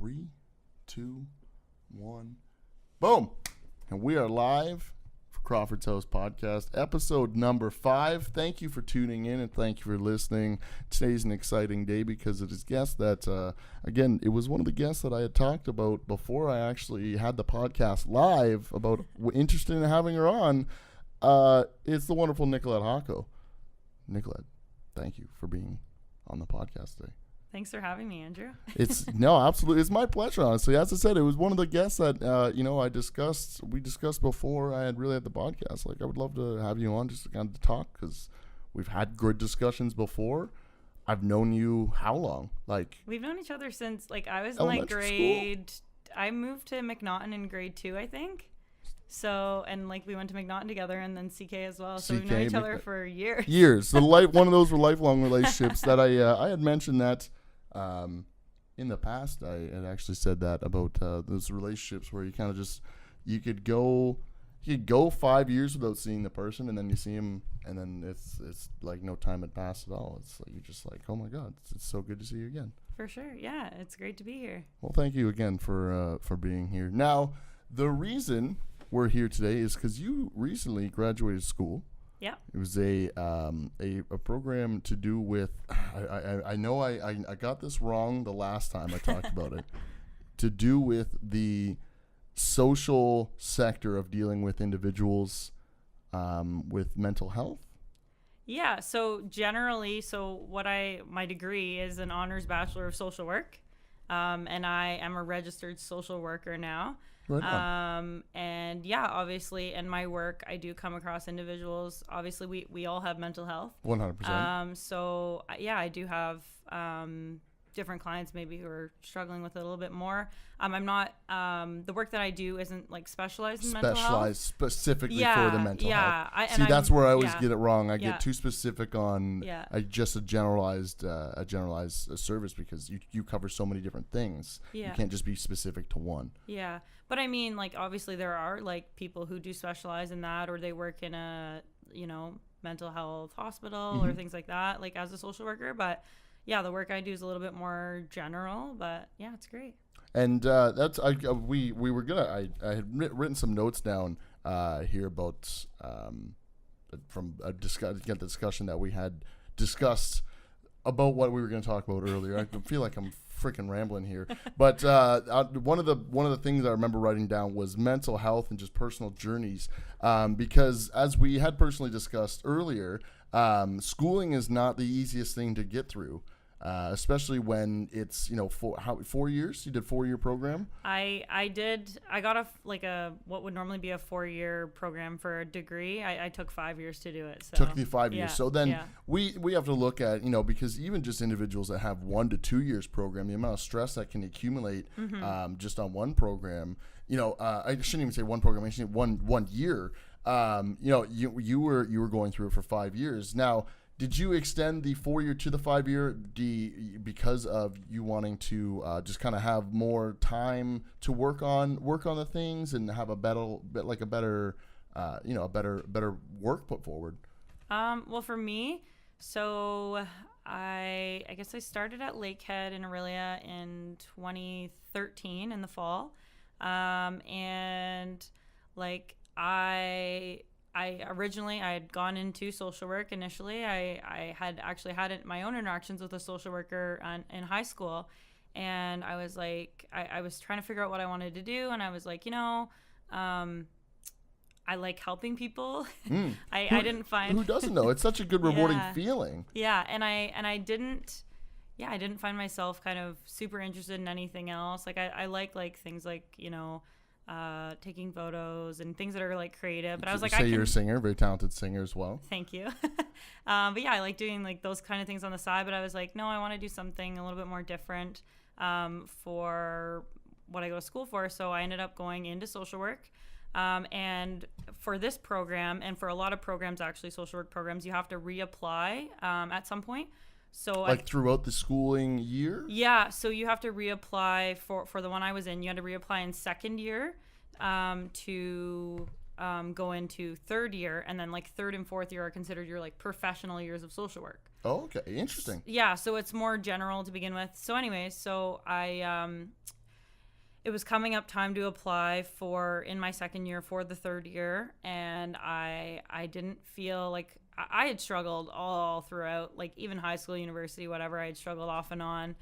3, 2, 1. Boom. And we are live for Crawford's House podcast, episode number 5. Thank you for tuning in and thank you for listening. Today's an exciting day because it is guest that, again, it was one of the guests that I had talked about before I actually had the podcast live about interested in having her on. It's the wonderful Nicolette Hawco. Nicolette, thank you for being on the podcast today. Thanks for having me, Andrew. No, absolutely. It's my pleasure, honestly. As I said, it was one of the guests that, we discussed before I had really had the podcast. Like, I would love to have you on just to kind of talk because we've had good discussions before. I've known you how long? We've known each other since, I was in, grade... School? I moved to McNaughton in grade 2, I think. So, and we went to McNaughton together and then CK as well. So we've known each other for years. So one of those were lifelong relationships that I had mentioned that in the past. I had actually said that about those relationships where you kind of just, you could go 5 years without seeing the person and then you see him and then it's like no time had passed at all. It's like, you're just like, oh my God, it's so good to see you again. For sure. Yeah. It's great to be here. Well, thank you again for being here. Now, the reason we're here today is because you recently graduated school. Yeah. It was a program to do with, I know I got this wrong the last time I talked about it, to do with the social sector of dealing with individuals with mental health. Yeah. So generally, my degree is an honors Bachelor of Social Work. And I am a registered social worker now. Right on. And yeah, obviously in my work, I do come across individuals. Obviously we all have mental health. 100%. So yeah, I do have, different clients maybe who are struggling with it a little bit more. I'm not, the work that I do isn't specialized in mental health. Specialized specifically for the mental health. See, that's where I always get it wrong. I get too specific on just a generalized service because you cover so many different things. You can't just be specific to one. Yeah. But I mean, obviously there are people who do specialize in that, or they work in a, mental health hospital or things like that, as a social worker. But yeah, the work I do is a little bit more general, but yeah, it's great. And that's we were gonna. I had written some notes down here about from the discussion that we had discussed about what we were going to talk about earlier. I feel like I'm freaking rambling here, but one of the things I remember writing down was mental health and just personal journeys, because as we had personally discussed earlier, schooling is not the easiest thing to get through. Especially when it's 4 years. You did 4-year program. I did. I got a what would normally be a 4-year program for a degree. I took 5 years to do it. So. Took the 5 years. So then we have to look at because even just individuals that have 1 to 2 years program, the amount of stress that can accumulate just on one program. I shouldn't even say one program. I should say one year. You were going through it for 5 years now. Did you extend the 4-year to the 5-year because of you wanting to just kind of have more time to work on the things and have a better work put forward? Well, for me, so I guess I started at Lakehead in Aurelia in 2013 in the fall, and I originally had gone into social work initially. I had actually had my own interactions with a social worker in high school, and I was I was trying to figure out what I wanted to do, and I was I like helping people. I didn't find who doesn't know. It's such a good rewarding feeling. Yeah, and I didn't find myself kind of super interested in anything else. I like things taking photos and things that are creative, but I was you're a singer, very talented singer as well. Thank you. But yeah, I like doing those kind of things on the side, but I was no, I want to do something a little bit more different for what I go to school for. So I ended up going into social work, and for this program and for a lot of programs, actually social work programs, you have to reapply at some point. So throughout the schooling year? Yeah, so you have to reapply for the one I was in. You had to reapply in second year to go into third year, and then third and fourth year are considered your professional years of social work. Oh, okay, interesting. Yeah, so it's more general to begin with. So anyways, so I it was coming up time to apply for in my second year for the third year, and I didn't feel like I had struggled all throughout, like even high school, university, whatever. I had struggled off and on,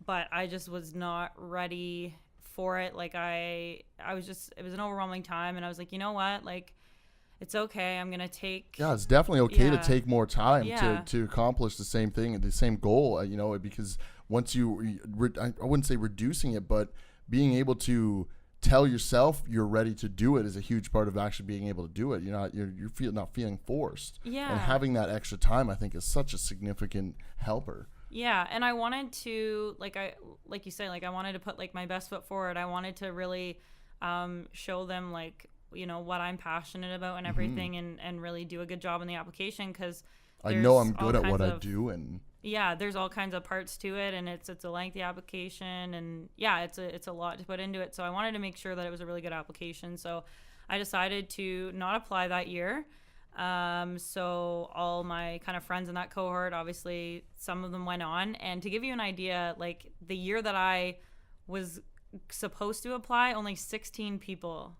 but I just was not ready for it. Like I was just, it was an overwhelming time, and I was like, you know what, like it's okay. I'm gonna take. Yeah, it's definitely okay to Yeah. take more time Yeah. to accomplish the same thing and the same goal. You know, because once I wouldn't say reducing it, but being able to tell yourself you're ready to do it is a huge part of actually being able to do it. You're not feeling forced. Yeah. And having that extra time, I think, is such a significant helper. Yeah, and I wanted to, like you say, like I wanted to put like my best foot forward. I wanted to really show them like, you know, what I'm passionate about and everything, and really do a good job in the application, because I know I'm good at what I do, and yeah, there's all kinds of parts to it, and it's a lengthy application, and yeah, it's a lot to put into it. So I wanted to make sure that it was a really good application. So I decided to not apply that year. So all my kind of friends in that cohort, obviously some of them went on, and to give you an idea, like the year that I was supposed to apply, only 16 people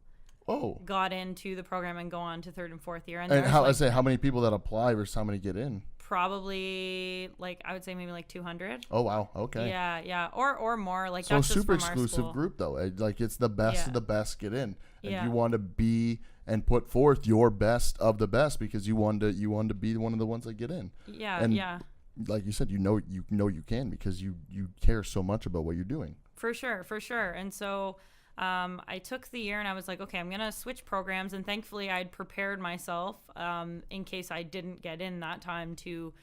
got into the program and go on to third and fourth year. And how many people that apply versus how many get in? Probably, like, I would say maybe like 200. Oh wow, okay. Yeah, or more. Like, So that's super just from our exclusive school. group though. Like it's the best Yeah. of the best get in, and Yeah. you want to be and put forth your best of the best because you want to be one of the ones that get in. Yeah, And yeah. like you said, you know you can because you care so much about what you're doing. For sure. And so I took the year and I was like, okay, I'm going to switch programs. And thankfully I'd prepared myself in case I didn't get in that time to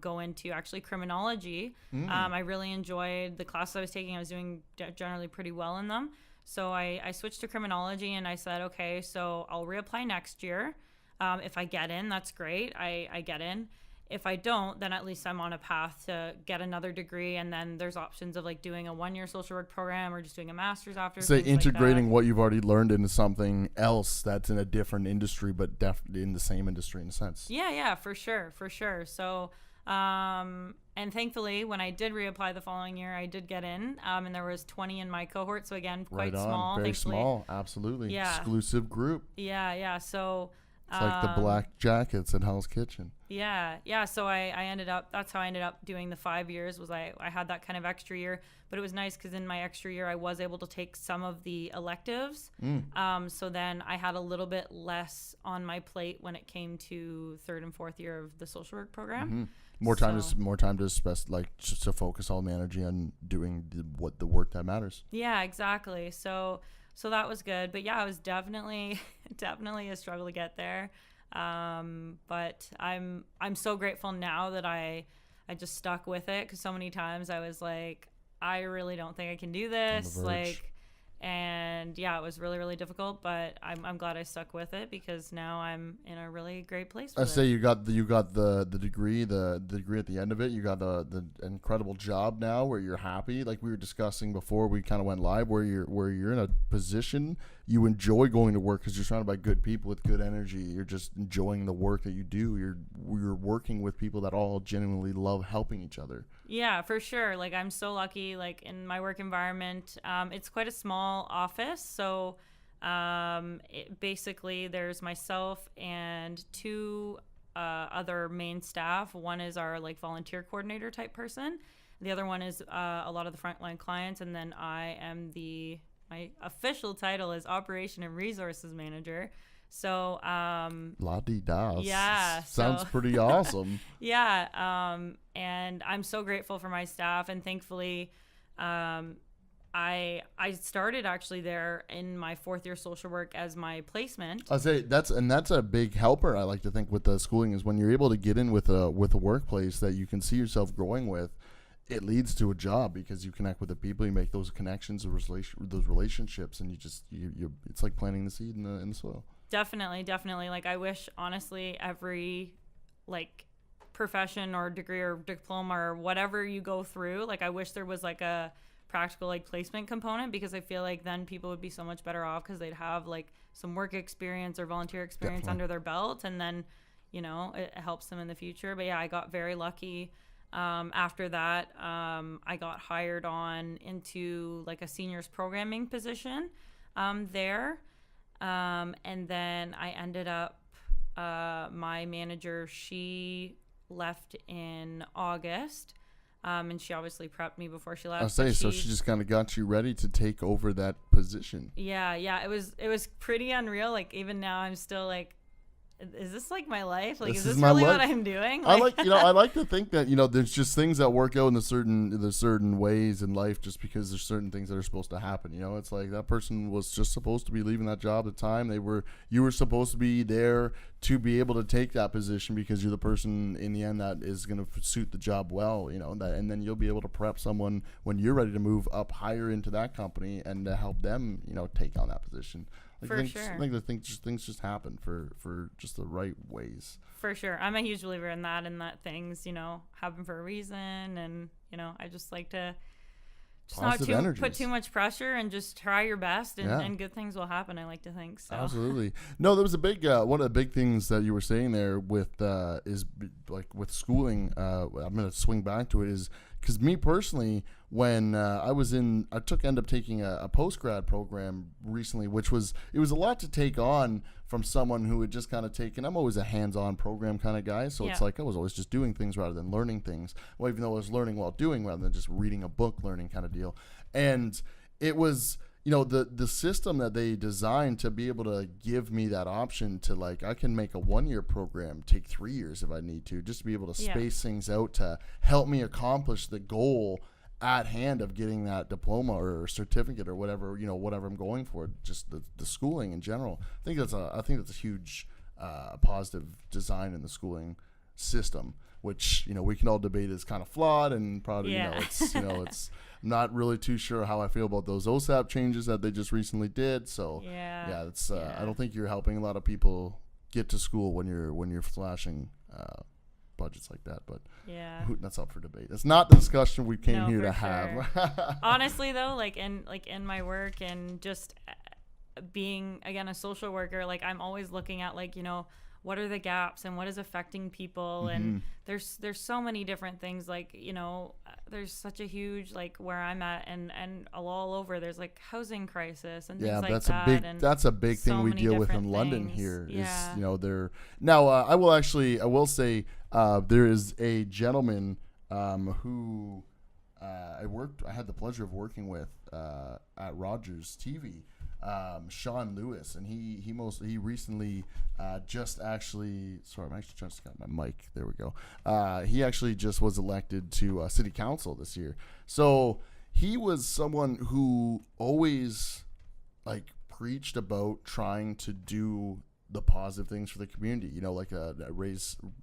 go into actually criminology. I really enjoyed the classes I was taking. I was doing generally pretty well in them. So I switched to criminology, and I said, okay, so I'll reapply next year. If I get in, that's great. I get in. If I don't, then at least I'm on a path to get another degree, and then there's options of like doing a 1-year social work program or just doing a master's after. Say things integrating like what you've already learned into something else that's in a different industry, but definitely in the same industry in a sense. Yeah, for sure. So, and thankfully, when I did reapply the following year, I did get in, and there was 20 in my cohort. So again, quite Right on. small. Very thankfully. small, absolutely. Yeah. Exclusive group. Yeah. So. It's like the Black Jackets at Hell's Kitchen. Yeah. So I ended up, that's how I ended up doing the 5 years, was I had that kind of extra year, but it was nice because in my extra year, I was able to take some of the electives. So then I had a little bit less on my plate when it came to third and fourth year of the social work program. More time just to focus all my energy on doing the work that matters. Yeah, exactly. So that was good, but yeah, it was definitely a struggle to get there. But I'm so grateful now that I just stuck with it, because so many times I was like, I really don't think I can do this. And yeah, it was really, really difficult, but I'm glad I stuck with it, because now I'm in a really great place with I say you got the degree, the degree at the end of it. You got the incredible job now where you're happy. Like we were discussing before we kind of went live, where you're in a position you enjoy going to work because you're surrounded by good people with good energy. You're just enjoying the work that you do. You're working with people that all genuinely love helping each other. Yeah, for sure. Like I'm so lucky, like in my work environment, it's quite a small office. So basically there's myself and two other main staff. One is our like volunteer coordinator type person. The other one is a lot of the frontline clients. And then I am my official title is Operation and Resources Manager. So La-di-da. Yeah, Sounds pretty awesome. Yeah, and I'm so grateful for my staff, and thankfully I started actually there in my fourth year social work as my placement. I say that's a big helper. I like to think with the schooling is when you're able to get in with a workplace that you can see yourself growing with. It leads to a job because you connect with the people, you make those connections, those relationships, and you it's like planting the seed in the soil. Definitely. Like I wish honestly every like profession or degree or diploma or whatever you go through, like I wish there was like a practical like placement component, because I feel like then people would be so much better off because they'd have like some work experience or volunteer experience under their belt, and then it helps them in the future. But yeah, I got very lucky After that, I got hired on into like a seniors programming position there. And then I ended up, my manager, she left in August. And she obviously prepped me before she left. So she just kind of got you ready to take over that position. Yeah. It was pretty unreal. Like even now I'm still like, is this like my life? Like, is this really what I'm doing? Like, I like to think that, there's just things that work out in the certain ways in life just because there's certain things that are supposed to happen. It's like that person was just supposed to be leaving that job at the time. You were supposed to be there to be able to take that position because you're the person in the end that is going to suit the job well, and then you'll be able to prep someone when you're ready to move up higher into that company and to help them, take on that position. For sure. I think things just happen for just the right ways. For sure. I'm a huge believer in that things, happen for a reason. And, I just like to just not put too much pressure and just try your best and good things will happen, I like to think. So. Absolutely. No, there was a big, one of the big things that you were saying there with, is like with schooling, I'm going to swing back to it is, because me personally, when I ended up taking a post-grad program recently, it was a lot to take on from someone who had just kind of taken, I'm always a hands-on program kind of guy, so it's like I was always just doing things rather than learning things. Well, even though I was learning while doing rather than just reading a book learning kind of deal. And it was, the system that they designed to be able to give me that option to like, I can make a 1-year program, take 3 years if I need to, just to be able to space things out to help me accomplish the goal at hand of getting that diploma or certificate or whatever, whatever I'm going for, just the schooling in general. I think that's a huge positive design in the schooling system, which, we can all debate is kind of flawed and probably, it's not really too sure how I feel about those OSAP changes that they just recently did. So I don't think you're helping a lot of people get to school when you're flashing budgets like that, but that's up for debate. It's not the discussion we came here to have. Honestly though, like in my work and just being again a social worker, like I'm always looking at like, what are the gaps and what is affecting people, and there's so many different things, like there's such a huge, like where I'm at and all over, there's like housing crisis and things like that. That's a big thing we deal with in London here is there now. I will say there is a gentleman who I had the pleasure of working with at Rogers TV, Sean Lewis, and he recently just actually, sorry, I'm actually trying to get my mic. There we go. He actually just was elected to city council this year. So he was someone who always like preached about trying to do the positive things for the community, like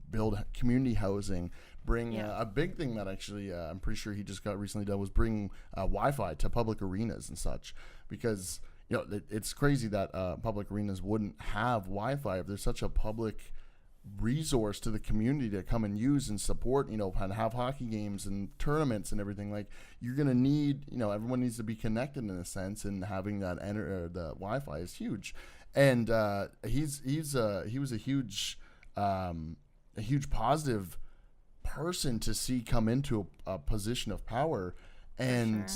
build community housing, bring a big thing that actually I'm pretty sure he just got recently done was bring Wi-Fi to public arenas and such, because it's crazy that public arenas wouldn't have Wi-Fi if there's such a public resource to the community to come and use and support, and have hockey games and tournaments and everything. Like, you're going to need, everyone needs to be connected in a sense, and having that the Wi-Fi is huge. And he was a huge positive person to see come into a position of power. And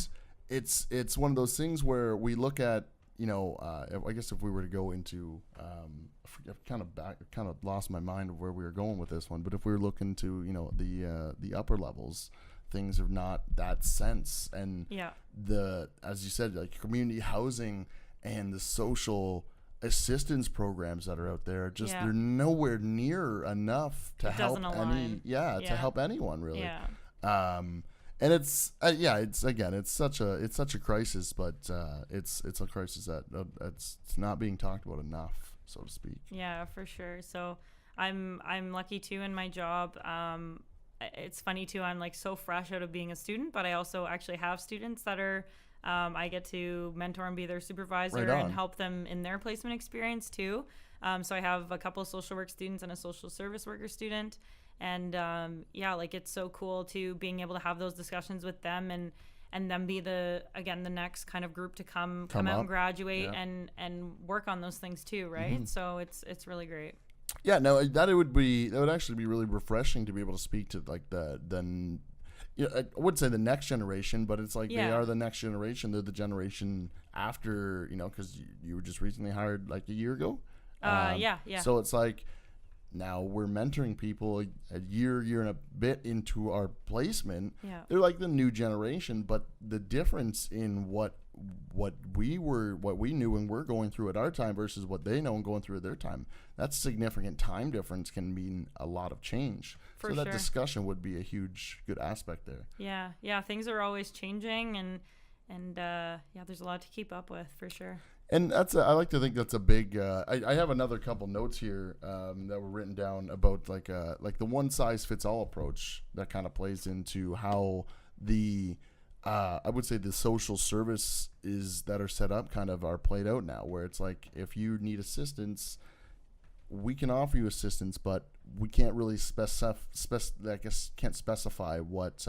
it's one of those things where we look at, I guess if we were to go into, I've kind of lost my mind of where we were going with this one, but if we were looking to, the upper levels, things are not that sense. And as you said, like community housing and the social assistance programs that are out there, just they're nowhere near enough to help to help anyone really. And it's such a crisis, but it's a crisis that it's not being talked about enough, so to speak. Yeah, for sure. So I'm lucky too in my job. It's funny too, I'm like so fresh out of being a student, but I also actually have students that are I get to mentor and be their supervisor and help them in their placement experience too. So I have a couple of social work students and a social service worker student. And like it's so cool to being able to have those discussions with them and them be the next kind of group to come out and graduate and work on those things too, right? So it's really great. Yeah, no, that would actually be really refreshing to be able to speak to like you know, I would say the next generation, but it's like they Yeah. are the next generation. They're the generation after, you know, because you were just recently hired like a year ago. Yeah. So it's like now we're mentoring people a year and a bit into our placement. Yeah. They're like the new generation, but the difference in what we knew and we're going through at our time versus what they know and going through at their time, that's significant time difference can mean a lot of change. For so that sure. discussion would be a huge good aspect there. Yeah. Things are always changing, and yeah, there's a lot to keep up with for sure. And I like to think that's a big. I have another couple notes here that were written down about like the one size fits all approach that kind of plays into how the I would say the social services that are set up kind of are played out now, where it's like if you need assistance, we can offer you assistance, but we can't really can't specify what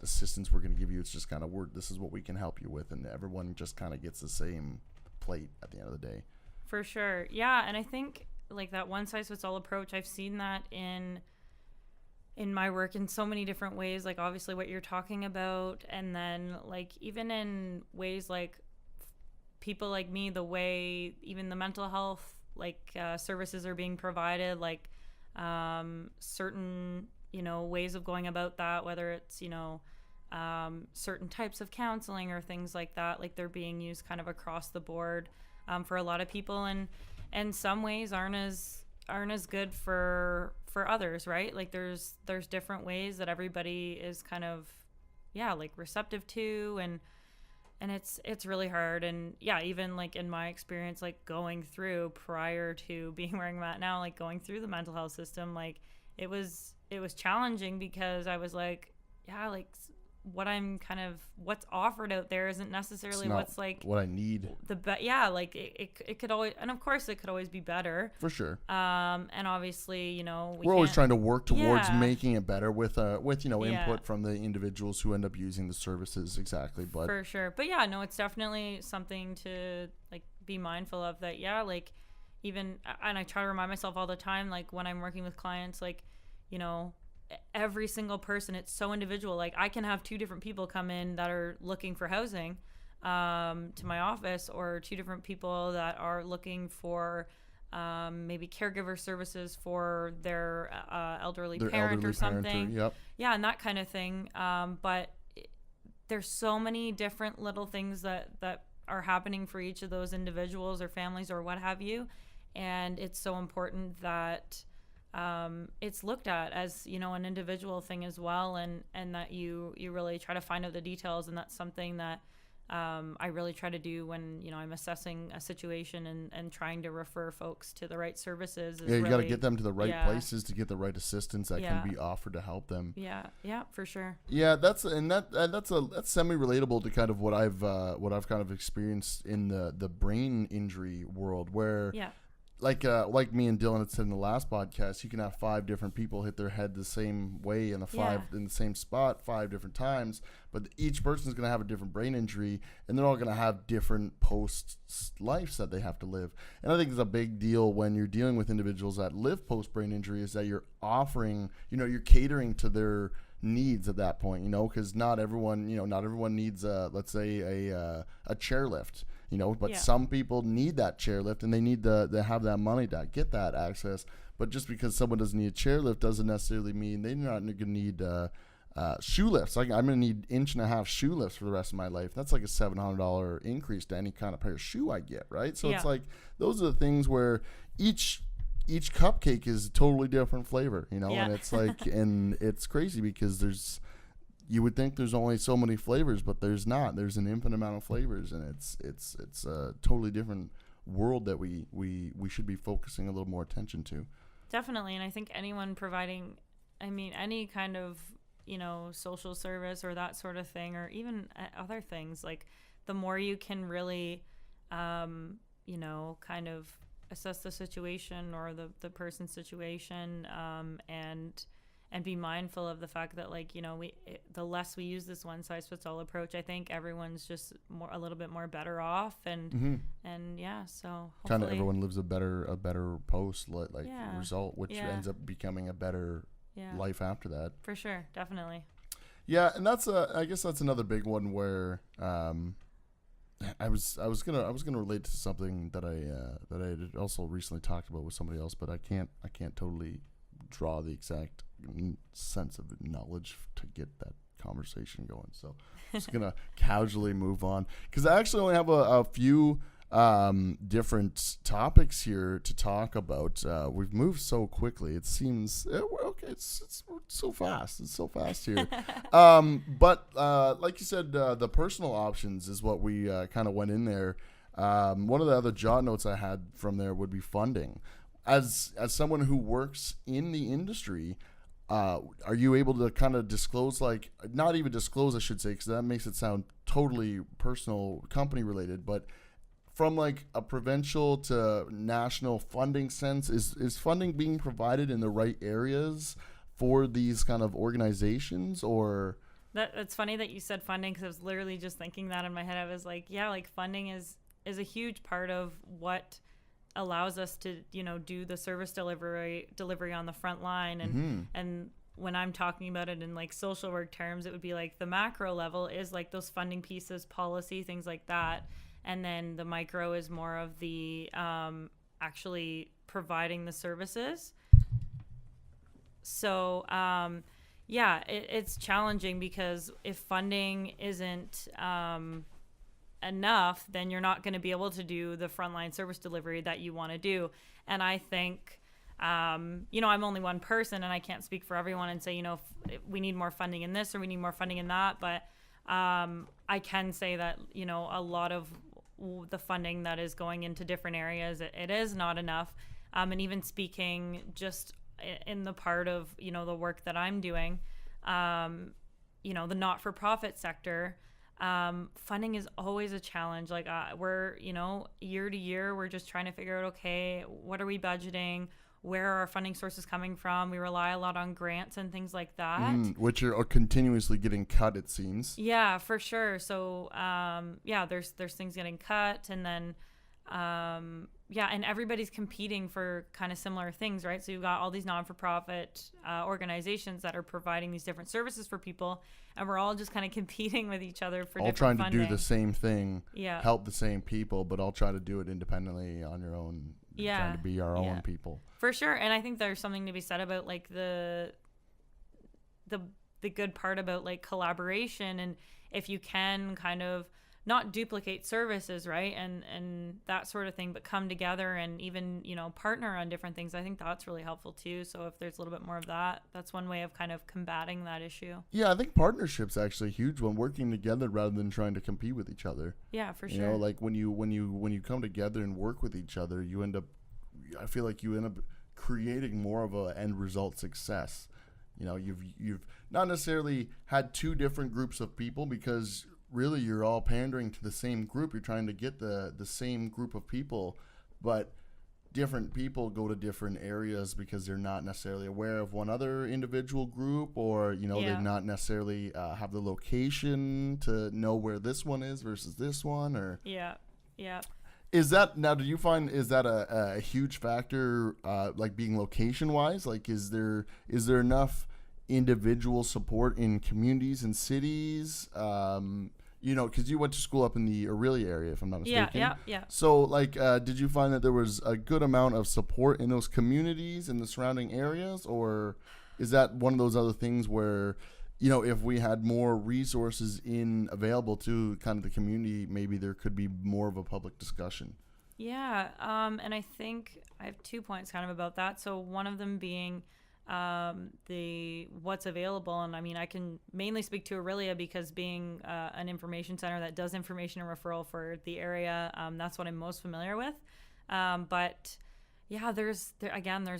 assistance we're going to give you. It's just kind of this is what we can help you with, and everyone just kind of gets the same plate at the end of the day. For sure. Yeah, and I think like that one size fits all approach, I've seen that in my work in so many different ways, like obviously what you're talking about, and then like even in ways like people like me, the way even the mental health like services are being provided, like certain ways of going about that, whether it's certain types of counseling or things like that, like they're being used kind of across the board for a lot of people, and some ways aren't as good for others, right? Like there's different ways that everybody is kind of like receptive to, and it's really hard. And yeah, even like in my experience, like going through prior to being where I'm at now, like going through the mental health system, like it was challenging because I was like, like what's offered out there isn't necessarily what's like what I need. Like it could always, and of course it could always be better For sure. And obviously, we're always trying to work towards making it better with input from the individuals who end up using the services. Exactly. But for sure. But yeah, no, it's definitely something to like be mindful of that. Yeah. Like even, and I try to remind myself all the time, like when I'm working with clients, like, every single person, it's so individual. Like I can have two different people come in that are looking for housing to my office, or two different people that are looking for maybe caregiver services for their elderly parent or something. Yep. Yeah, and that kind of thing. But there's so many different little things that are happening for each of those individuals or families or what have you, and it's so important that it's looked at as an individual thing as well, and that you really try to find out the details, and that's something that I really try to do when I'm assessing a situation and trying to refer folks to the right services. You got to get them to the right places to get the right assistance that can be offered to help them. Yeah, for sure. Yeah, that's semi relatable to kind of what I've kind of experienced in the brain injury world, where like me and Dylan had said in the last podcast, you can have 5 different people hit their head the same way in the same spot 5 different times, but each person is going to have a different brain injury, and they're all going to have different post lives that they have to live. And I think it's a big deal when you're dealing with individuals that live post brain injury, is that you're offering, you're catering to their needs at that point, because not everyone needs let's say a chairlift. But some people need that chairlift, and they need to have that money to get that access. But just because someone doesn't need a chairlift doesn't necessarily mean they're not going to need shoe lifts. Like I'm going to need 1.5-inch shoe lifts for the rest of my life. That's like a $700 increase to any kind of pair of shoe I get, right? So it's like those are the things where each cupcake is a totally different flavor, and it's like, and it's crazy because you would think there's only so many flavors, but there's not. There's an infinite amount of flavors, and it's a totally different world that we should be focusing a little more attention to. Definitely, and I think anyone providing, any kind of social service or that sort of thing, or even other things, like the more you can really, kind of assess the situation or the person's situation, and and be mindful of the fact that, like, the less we use this one size fits all approach, I think everyone's just a little bit more better off, and yeah, so kind of everyone lives a better post result, which Yeah. ends up becoming a better life after that. For sure, definitely. Yeah, and I guess that's another big one where I was gonna relate to something that I had also recently talked about with somebody else, but I can't totally draw the exact sense of knowledge to get that conversation going. So I'm just gonna casually move on, because I actually only have a few different topics here to talk about. We've moved so quickly. It seems okay. It's so fast. It's so fast here. But like you said, the personal options is what we kind of went in there. One of the other jot notes I had from there would be funding. As someone who works in the industry, are you able to kind of disclose, like, not even disclose, I should say, because that makes it sound totally personal, company related, but from like a provincial to national funding sense, is funding being provided in the right areas for these kind of organizations? Or that's funny that you said funding, because I was literally just thinking that in my head. I was like, yeah, like funding is a huge part of what allows us to, do the service delivery on the front line. And when I'm talking about it in like social work terms, it would be like the macro level is like those funding pieces, policy, things like that. And then the micro is more of the actually providing the services. So, it's challenging, because if funding isn't enough, then you're not going to be able to do the frontline service delivery that you want to do. And I think, I'm only one person, and I can't speak for everyone and say, if we need more funding in this or we need more funding in that. But I can say that, a lot of the funding that is going into different areas, it is not enough. And even speaking just in the part of, the work that I'm doing, the not-for-profit sector, funding is always a challenge. Like we're, year to year, we're just trying to figure out, okay, what are we budgeting? Where are our funding sources coming from? We rely a lot on grants and things like that. Which are continuously getting cut, it seems. Yeah, for sure. So, there's things getting cut, and then, and everybody's competing for kind of similar things, right? So you've got all these non-for-profit organizations that are providing these different services for people, and we're all just kind of competing with each other for all different trying to do the same thing, yeah, help the same people, but all try to do it independently on your own. Yeah, trying to be our own people. For sure. And I think there's something to be said about like the good part about like collaboration, and if you can kind of not duplicate services, right, and that sort of thing, but come together and even, partner on different things. I think that's really helpful too. So if there's a little bit more of that, that's one way of kind of combating that issue. Yeah, I think partnership's actually a huge one, working together rather than trying to compete with each other. Yeah, for sure. Like when you come together and work with each other, I feel like you end up creating more of a end result success. You've not necessarily had two different groups of people, because really you're all pandering to the same group. You're trying to get the same group of people, but different people go to different areas because they're not necessarily aware of one other individual group, or they're not necessarily have the location to know where this one is versus this one, or yeah. Is that, now, do you find, is that a huge factor, like being location wise? Like, is there enough individual support in communities and cities? Because you went to school up in the Aurelia area, if I'm not mistaken. Yeah. So, like, did you find that there was a good amount of support in those communities in the surrounding areas, or is that one of those other things where, if we had more resources available to kind of the community, maybe there could be more of a public discussion? Yeah, and I think I have 2 points kind of about that. So one of them being the what's available, and I mean, I can mainly speak to Aurelia because being an information center that does information and referral for the area, that's what I'm most familiar with. But yeah, there's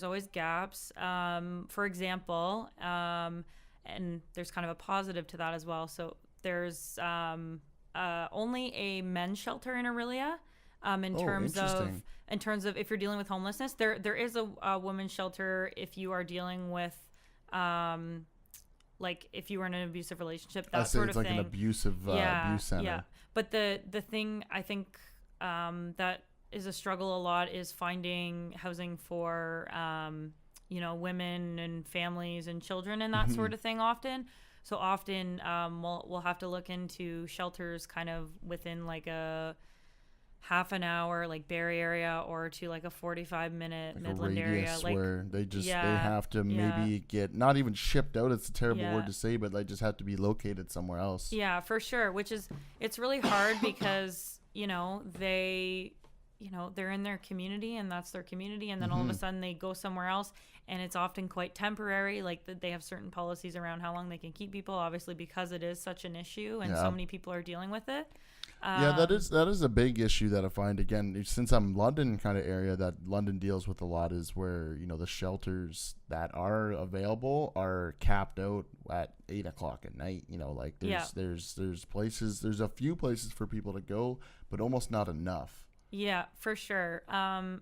always gaps. For example, and there's kind of a positive to that as well. So there's only a men's shelter in Aurelia. In terms of if you're dealing with homelessness, there is a women's shelter if you are dealing with like if you were in an abusive relationship, I that say sort it's of like thing. an abusive abuse center. Yeah. But the thing I think that is a struggle a lot is finding housing for women and families and children and that sort of thing often. So often we'll have to look into shelters kind of within like a half an hour like Barrie area or to like a 45-minute Like Midland a radius area, like where they yeah, have to yeah. maybe get not even shipped out. It's a terrible Yeah. word to say, but they just have to be located somewhere else. Yeah, for sure. It's really hard because they're in their community and that's their community, and then all of a sudden they go somewhere else, and it's often quite temporary. Like they have certain policies around how long they can keep people, obviously because it is such an issue and so many people are dealing with it. Yeah, that is a big issue that I find, again, since I'm London kind of area that London deals with a lot, is where the shelters that are available are capped out at 8:00 at night. Like there's places, there's a few places for people to go, but almost not enough. Yeah, for sure. And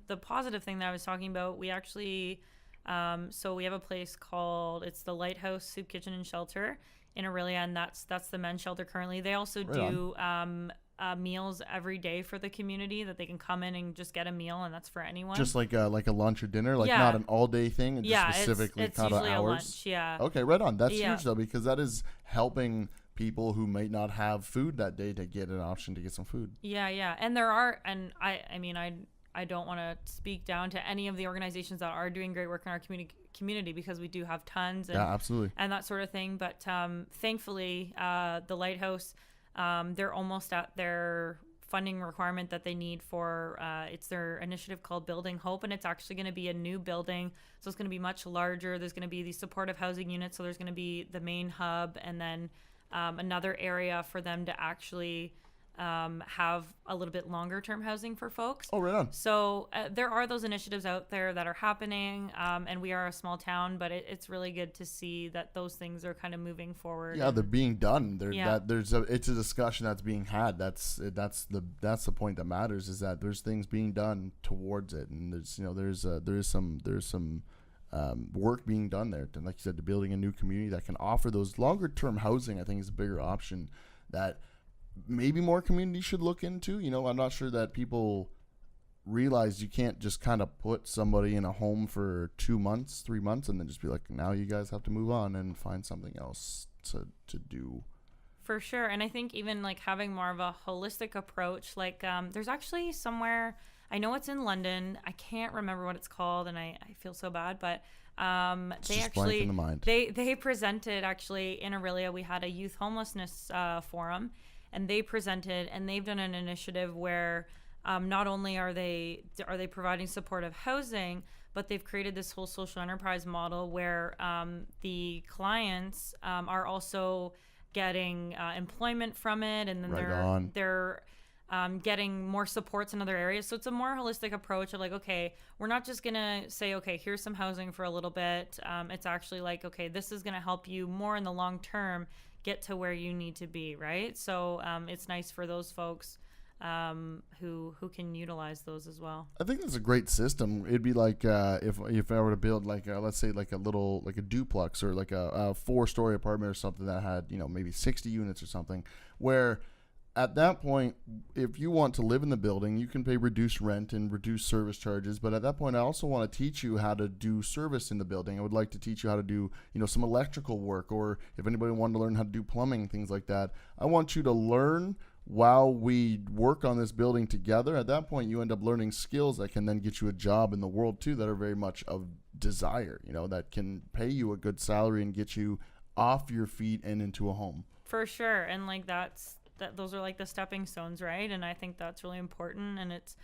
the positive thing that I was talking about, we actually, so we have a place called, it's the Lighthouse Soup Kitchen and Shelter in Aurelia, and that's the men's shelter currently. They also do meals every day for the community that they can come in and just get a meal, and that's for anyone. Just like a lunch or dinner, like not an all day thing, and just specifically it's kind of usually hours. A lunch, yeah. Okay, right on. That's huge though, because that is helping people who might not have food that day to get an option to get some food. Yeah, and there are, and I don't want to speak down to any of the organizations that are doing great work in our community because we do have tons and, absolutely, and that sort of thing. But thankfully, the Lighthouse, they're almost at their funding requirement that they need for it's their initiative called Building Hope, and it's actually going to be a new building, so it's going to be much larger. There's going to be these supportive housing units, so there's going to be the main hub and then another area for them to actually have a little bit longer term housing for folks. Oh, right on. So there are those initiatives out there that are happening, and we are a small town, but it's really good to see that those things are kind of moving forward. Yeah, they're being done. It's a discussion that's being had. That's the point that matters, is that there's things being done towards it, and there's some work being done there. And like you said, to building a new community that can offer those longer term housing, I think is a bigger option that maybe more communities should look into. I'm not sure that people realize you can't just kind of put somebody in a home for 2 months, 3 months, and then just be like, now you guys have to move on and find something else to do. For sure. And I think even like having more of a holistic approach, like there's actually somewhere, I know it's in London, I can't remember what it's called, and I feel so bad, but they actually in the mind. they presented actually in Aurelia. We had a youth homelessness forum, and they presented, and they've done an initiative where not only are they providing supportive housing, but they've created this whole social enterprise model where the clients are also getting employment from it, and then they're getting more supports in other areas. So it's a more holistic approach of like, okay, we're not just gonna say, okay, here's some housing for a little bit. It's actually like, okay, this is gonna help you more in the long term get to where you need to be, right? So it's nice for those folks who can utilize those as well. I think that's a great system. It'd be like if I were to build like let's say like a little like a duplex or like a 4-story apartment or something that had maybe 60 units or something, where at that point, if you want to live in the building, you can pay reduced rent and reduced service charges. But at that point, I also want to teach you how to do service in the building. I would like to teach you how to do, some electrical work, or if anybody wanted to learn how to do plumbing, things like that. I want you to learn while we work on this building together. At that point, you end up learning skills that can then get you a job in the world too, that are very much of desire, that can pay you a good salary and get you off your feet and into a home. For sure. And like those are like the stepping stones, right? And I think that's really important, and it's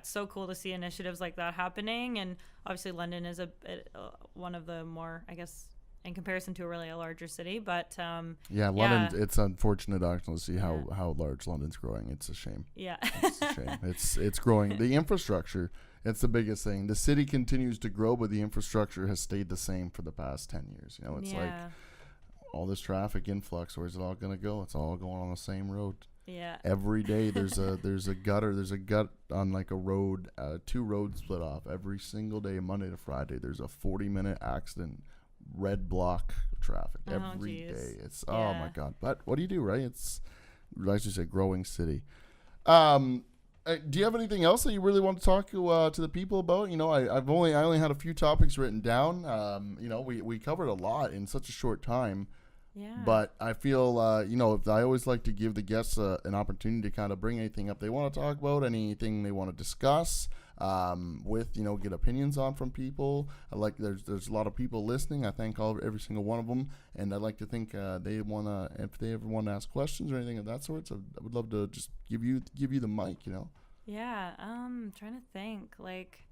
so cool to see initiatives like that happening. And obviously London is one of the more, I guess, in comparison to a larger city, but London, it's unfortunate actually to see how large London's growing. It's a shame. It's a shame. It's growing. The infrastructure, it's the biggest thing. The city continues to grow, but the infrastructure has stayed the same for the past 10 years. It's like all this traffic influx, where's it all going to go? It's all going on the same road. Yeah. Every day there's a gut on like a road, 2 roads split off. Every single day, Monday to Friday, there's a 40-minute accident red block traffic Oh, every geez. day. It's oh my Yeah. god. But what do you do, right? It's like you said, growing city. Do you have anything else that you really want to talk to the people about? You know, I only had a few topics written down. You know, we covered a lot in such a short time. Yeah. But I feel, you know, I always like to give the guests an opportunity to kind of bring anything up they want to talk about, anything they want to discuss, with, you know, get opinions on from people. I like there's a lot of people listening. I thank every single one of them, and I'd like to think they want to, if they ever want to ask questions or anything of that sort. So I would love to just give you the mic, you know. Yeah. Trying to think. Like,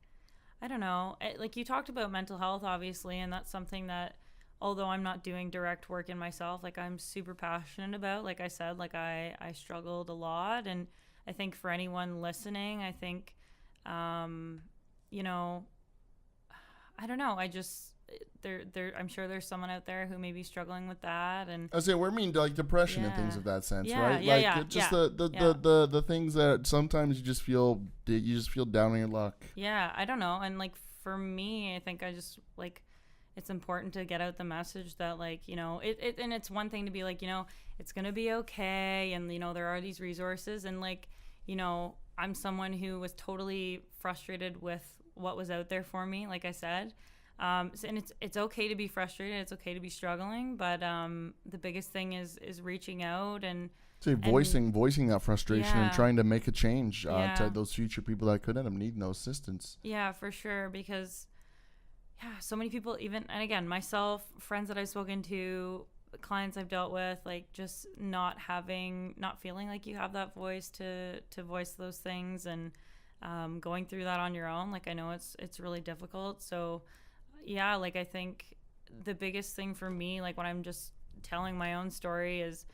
I don't know. Like, you talked about mental health, obviously, and that's something that, although I'm not doing direct work in myself, like, I'm super passionate about. Like I said, like, I struggled a lot, and I think for anyone listening, I think, you know, I don't know. I just I'm sure there's someone out there who may be struggling with that, and I say we're mean like depression and things Yeah. of that sense, Yeah, right? yeah, Like yeah, it's just yeah, the things that sometimes you just feel down on your luck. yeah, I don't know. And like, for me, I think I just, like, it's important to get out the message that, like, you know, and it's one thing to be like, you know, it's gonna be okay, and, you know, there are these resources, and, like, you know, I'm someone who was totally frustrated with what was out there for me, like I said. And it's okay to be frustrated, it's okay to be struggling, but the biggest thing is reaching out and Say voicing that frustration and Yeah. trying to make a change Yeah. to those future people that could end up needing those assistance. yeah, for sure, because yeah, so many people, even, and again, myself, friends that I've spoken to, clients I've dealt with, like, just not feeling like you have that voice to voice those things, and going through that on your own. Like, I know it's really difficult. So yeah, like, I think the biggest thing for me, like, when I'm just telling my own story, is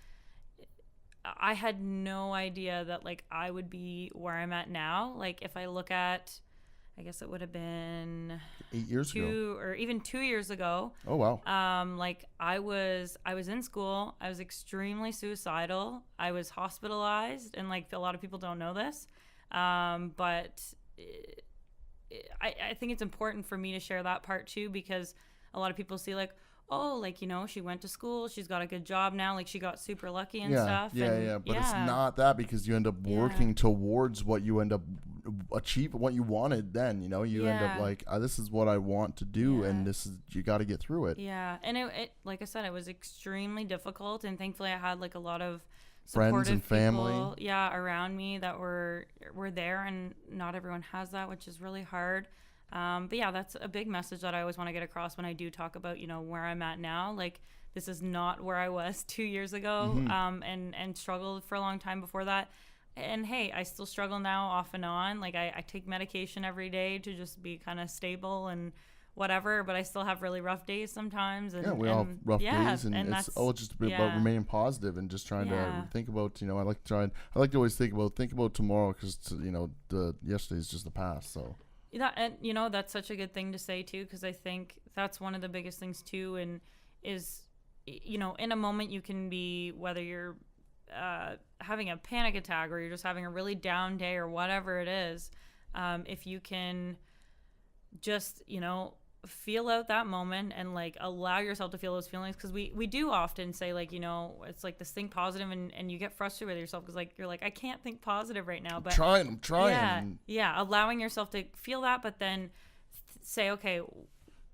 I had no idea that, like, I would be where I'm at now. Like, if I look at, I guess it would have been 8 years ago. or even 2 years ago. Oh wow. Like, I was in school. I was extremely suicidal. I was hospitalized, and, like, a lot of people don't know this, but I think it's important for me to share that part too, because a lot of people see, like, oh, like, you know, she went to school, she's got a good job now, like, she got super lucky and stuff. And But it's not that, because you end up working towards what you end up achieving, what you wanted. Then you know you end up like, this is what I want to do, and this is, you got to get through it. Yeah, and it like I said, it was extremely difficult, and thankfully I had, like, a lot of Friends and family, people, around me that were there, and not everyone has that, which is really hard. But yeah, that's a big message that I always want to get across when I do talk about, you know, where I'm at now. Like, this is not where I was 2 years ago, and struggled for a long time before that. And hey, I still struggle now, off and on. Like, I take medication every day to just be kind of stable and whatever, but I still have really rough days sometimes. And we all have rough days, and it's that's all just about remaining positive and just trying to think about, you know, I like to always think about tomorrow, because, you know, the yesterday is just the past. So yeah, and, you know, that's such a good thing to say too, because I think that's one of the biggest things too, and is, you know, in a moment you can be, whether you're having a panic attack or you're just having a really down day or whatever it is, if you can just, you know, feel out that moment and, like, allow yourself to feel those feelings, because we do often say, like, you know, it's like this think positive, and you get frustrated with yourself because, like, you're like, I can't think positive right now, but I'm trying. Allowing yourself to feel that, but then say, okay,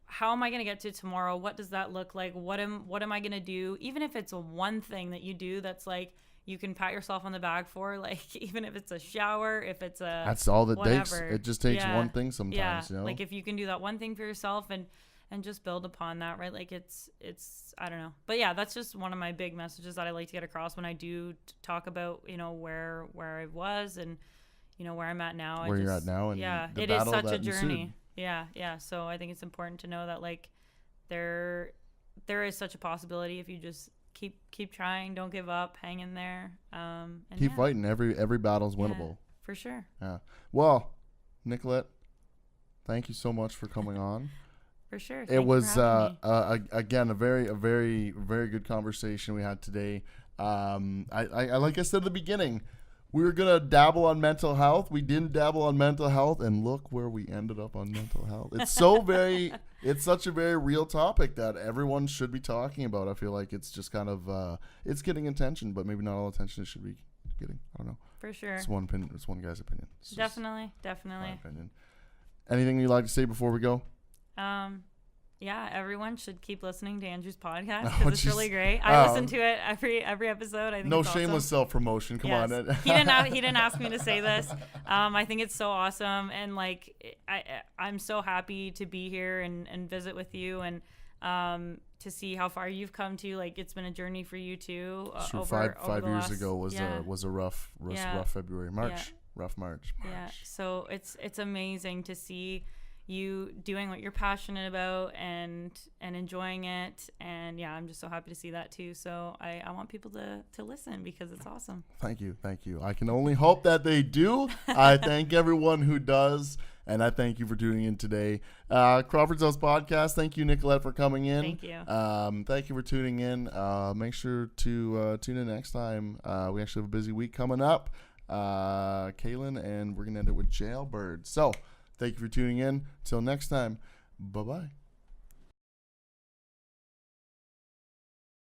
how am I going to get to tomorrow? What does that look like? What am I going to do? Even if it's one thing that you do that's, like, you can pat yourself on the back for, like, even if it's a shower, if it's that's all it whatever. takes. It just takes one thing sometimes, you know? Like, if you can do that one thing for yourself and just build upon that, right? Like, it's I don't know. But yeah, that's just one of my big messages that I like to get across when I do talk about, you know, where I was, and, you know, where I'm at now. Where you're at now, and it is such a journey. Yeah. So I think it's important to know that, like, there is such a possibility if you just keep trying, don't give up, hang in there, and keep fighting. Every battle's winnable. For sure. Yeah. Well, Nicolette, thank you so much for coming on. For sure. It was again a very very good conversation we had today. I like I said at the beginning, we were gonna dabble on mental health. We didn't dabble on mental health, and look where we ended up on mental health. It's it's such a very real topic that everyone should be talking about. I feel like it's just kind of it's getting attention, but maybe not all attention it should be getting. I don't know. For sure. It's one opinion. It's one guy's opinion. Definitely. My opinion. Anything you'd like to say before we go? Yeah, everyone should keep listening to Andrew's podcast because it's really great. I listen to it every episode. I think no it's shameless awesome. self-promotion. Come on. He didn't ask me to say this. I think it's so awesome, and like I'm so happy to be here and visit with you and to see how far you've come to. Like it's been a journey for you too. True. Five years ago was a rough February, rough March. Yeah. So it's amazing to see you doing what you're passionate about and enjoying it, and I'm just so happy to see that too. So I want people to listen because it's awesome. Thank you. I can only hope that they do. I thank everyone who does, and I thank you for tuning in today. Crawford's House Podcast. Thank you, Nicolette, for coming in. Thank you. Thank you for tuning in. Make sure to tune in next time. We actually have a busy week coming up, Kaylin, and we're gonna end it with Jailbird. So thank you for tuning in. Till next time, bye-bye.